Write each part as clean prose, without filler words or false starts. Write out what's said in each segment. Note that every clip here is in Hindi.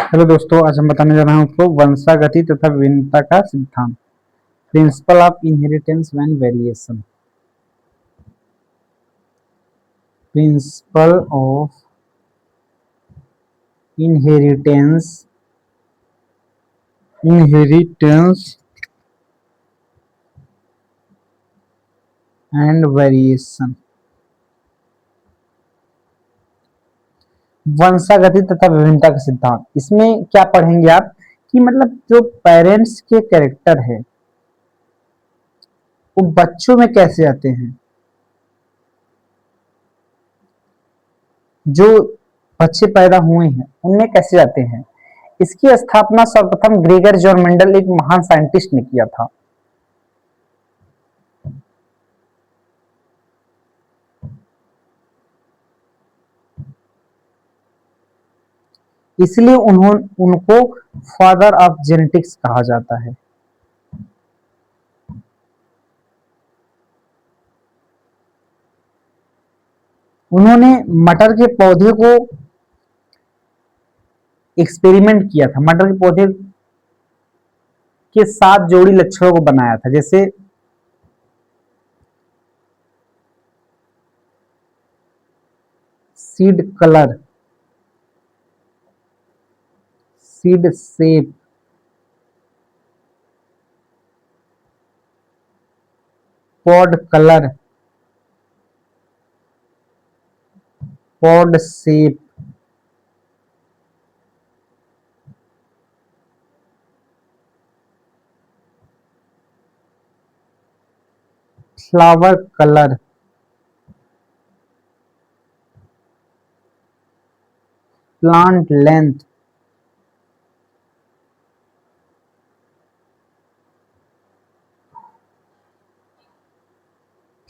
हेलो दोस्तों, आज हम बताने जा रहे हैं आपको वंशागति तथा विभिन्नता का सिद्धांत। Principle of inheritance and variation. Principle of inheritance inheritance and variation. वंशागति तथा विभिन्नता का सिद्धांत। इसमें क्या पढ़ेंगे आप कि मतलब जो पेरेंट्स के कैरेक्टर है वो बच्चों में कैसे आते हैं, जो बच्चे पैदा हुए हैं उनमें कैसे जाते हैं। इसकी स्थापना सर्वप्रथम ग्रेगर जॉन मेंडल एक महान साइंटिस्ट ने किया था। इसलिए उनको फादर ऑफ जेनेटिक्स कहा जाता है। उन्होंने मटर के पौधे को एक्सपेरिमेंट किया था। मटर के पौधे के 7 जोड़ी लक्षणों को बनाया था, जैसे seed colour, seed shape, pod colour, pod shape, flower colour, plant length,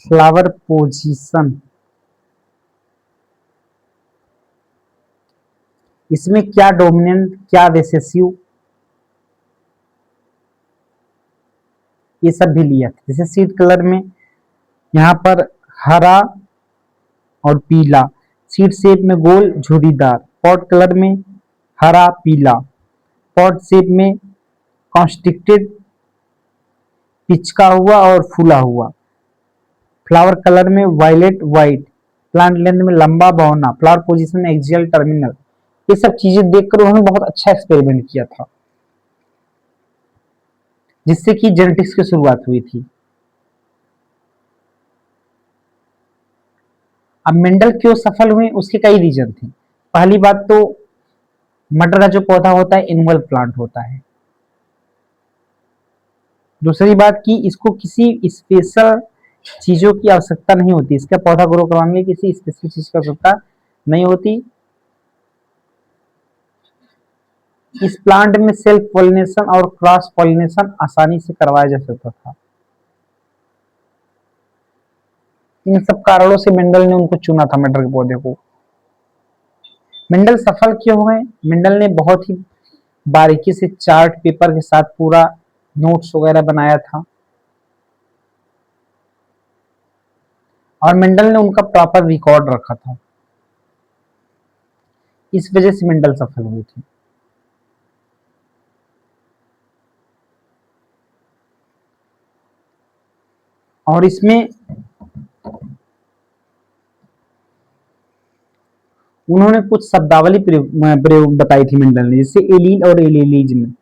flower position. इसमें क्या डोमिनेंट, क्या रिसेसिव, ये सब भी लिया था। जैसे सीड कलर में यहाँ पर हरा और पीला, सीड शेप में गोल झुर्रीदार, पॉट कलर में हरा पीला, पॉट शेप में कॉन्स्ट्रिक्टेड पिचका हुआ और फूला हुआ, फ्लावर कलर में वायलेट व्हाइट, प्लांट लेंथ में लंबा बौना, फ्लावर पोजीशन में एक्सियल टर्मिनल। ये सब चीजें देखकर उन्होंने बहुत अच्छा एक्सपेरिमेंट किया था, जिससे कि जेनेटिक्स की शुरुआत हुई थी। अब मेंडल क्यों सफल हुए, उसके कई रीजन थे। पहली बात तो मटर का जो पौधा होता है एनुअल प्लांट होता है। दूसरी बात कि इसको किसी स्पेशल चीजों की आवश्यकता नहीं होती, इसका पौधा ग्रो करवाने की किसी स्पेशल चीज की आवश्यकता नहीं होती। इस प्लांट में सेल्फ पॉलिनेशन और क्रॉस पॉलिनेशन आसानी से करवाया जा सकता था। इन सब कारणों से मेंडल ने उनको चुना था, मटर के पौधे को। मेंडल सफल क्यों हुए? मेंडल ने बहुत ही बारीकी से चार्ट पेपर के साथ पूरा नोट्स वगैरह बनाया था, और मेंडल ने उनका प्रॉपर रिकॉर्ड रखा था। इस वजह से मेंडल सफल हुए थे। और इसमें उन्होंने कुछ शब्दावली प्रयोग बताई थी मेंडल ने, जैसे एलील और allelism.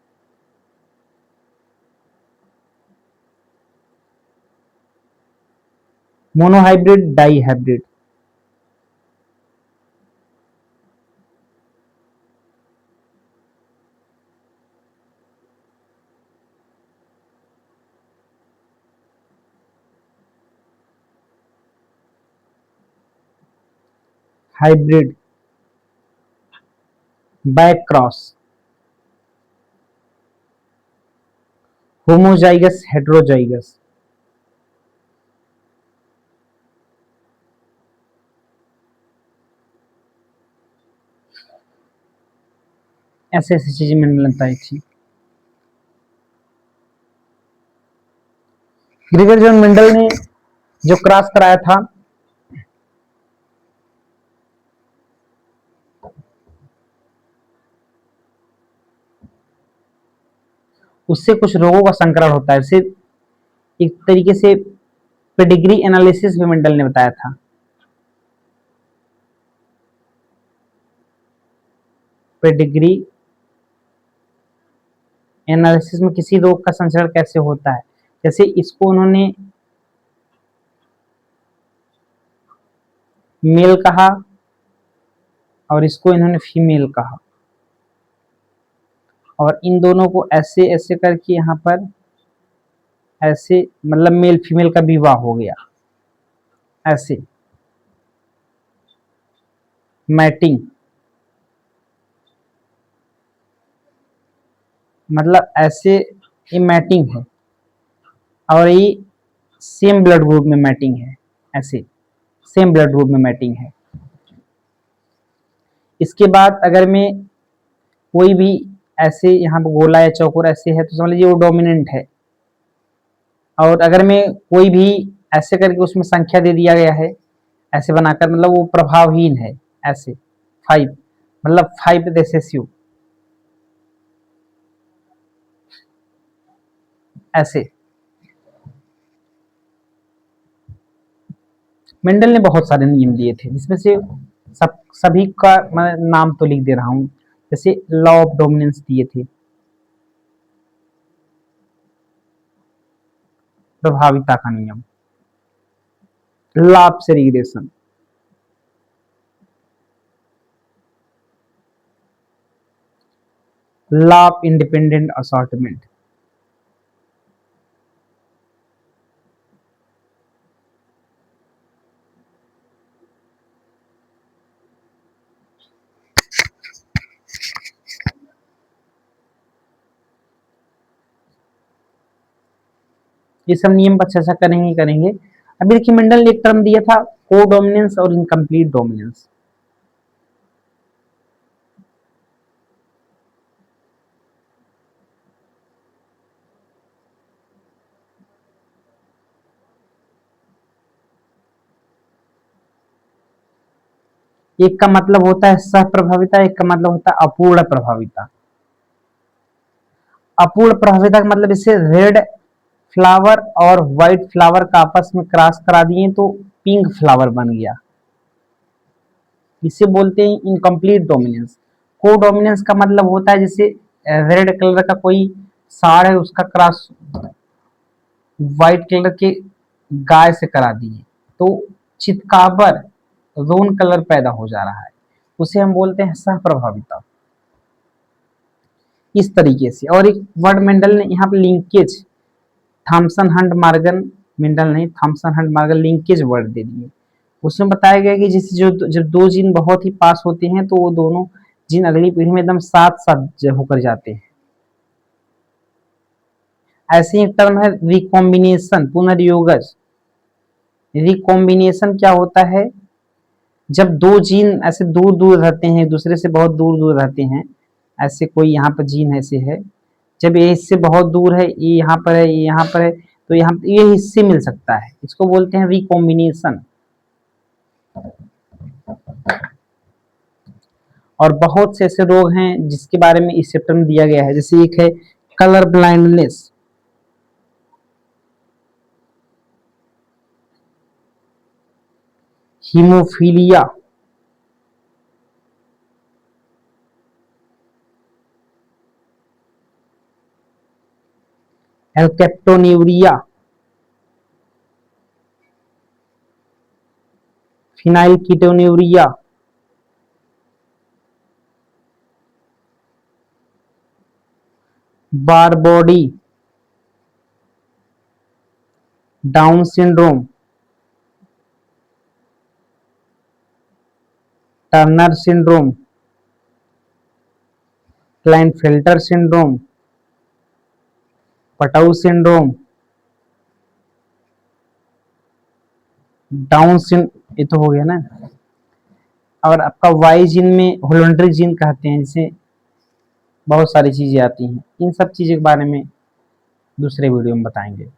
Monohybrid, dihybrid. Hybrid, back cross, homozygous, heterozygous. ऐसे ऐसी चीजें मेंडल ने बताई थी। ग्रेगर जॉन मेंडल ने जो क्रॉस कराया था, उससे कुछ रोगों का संक्रमण होता है। जैसे एक तरीके से पेडिग्री एनालिसिस भी मेंडल ने बताया था। पेडिग्री एनालिसिस में किसी रोग का संचरण कैसे होता है, जैसे इसको उन्होंने मेल कहा और इसको इन्होंने फीमेल कहा, और इन दोनों को ऐसे ऐसे करके यहाँ पर ऐसे मतलब मेल फीमेल का विवाह हो गया, ऐसे मैटिंग, मतलब ऐसे ये मैटिंग है, और ये सेम ब्लड ग्रुप में मैटिंग है, ऐसे सेम ब्लड ग्रुप में मैटिंग है। इसके बाद अगर मैं कोई भी ऐसे यहाँ पर गोला या चौकोर ऐसे है तो समझ लीजिए वो डोमिनेंट है, और अगर मैं कोई भी ऐसे करके उसमें संख्या दे दिया गया है ऐसे बनाकर, मतलब वो प्रभावहीन है, ऐसे 5 मतलब 5 रिसेसिव, ऐसे। मेंडल ने बहुत सारे नियम दिए थे, जिसमें से सभी का मैं नाम तो लिख दे रहा हूं। जैसे लॉ ऑफ डोमिनेंस दिए थे, प्रभाविता का नियम, law of segregation, law of independent assortment, ये सब नियम पर चर्चा करेंगे। अभी देखिए मेंडल ने एक टर्म दिया था कोडोमिनेंस और इनकम्प्लीट डोमिनेंस। एक का मतलब होता है सह प्रभाविता, एक का मतलब होता है अपूर्ण प्रभाविता। अपूर्ण प्रभाविता का मतलब इसे रेड फ्लावर और व्हाइट फ्लावर का आपस में क्रॉस करा दिए तो पिंक फ्लावर बन गया, इसे बोलते हैं इनकम्प्लीट डोमिनेंस। को डोमिनेंस का मतलब होता है जैसे रेड कलर का कोई साड़ है उसका क्रॉस व्हाइट कलर के गाय से करा दिए तो चितकाबर रोन कलर पैदा हो जा रहा है, उसे हम बोलते हैं सह प्रभाविता। इस तरीके से, और एक वर्ड मेंडल ने यहाँ पे linkage, Thomson Hunt Morgan, Mendel नहीं Thomson Hunt Morgan linkage word दे दिए। उसमें बताया गया कि जैसे जो जब दो जीन बहुत ही पास होते हैं तो वो दोनों जीन अगली पीढ़ी में एकदम साथ साथ होकर जाते हैं। ऐसे ही टर्म है रिकॉम्बिनेशन, पुनर्योगज। रिकॉम्बिनेशन क्या होता है, जब दो जीन ऐसे दूर दूर रहते हैं, एक दूसरे से बहुत दूर दूर रहते हैं, ऐसे कोई यहाँ पर जीन ऐसे है, जब ये इससे बहुत दूर है, ये यहाँ पर है, ये यहाँ पर है, तो यहाँ ये हिस्से मिल सकता है, इसको बोलते हैं रिकॉम्बिनेशन। और बहुत से ऐसे रोग हैं जिसके बारे में इस चैप्टर में दिया गया है, जैसे एक है colour blindness, haemophilia, alkaptonuria, phenylketonuria, Barr body, Down syndrome, Turner syndrome, Klinefelter syndrome, Patau syndrome, Down syndrome, ये तो हो गया ना। और आपका वाई जीन में होल्ड्री जीन कहते हैं, जिसे बहुत सारी चीजें आती हैं, इन सब चीजों के बारे में दूसरे वीडियो में बताएंगे।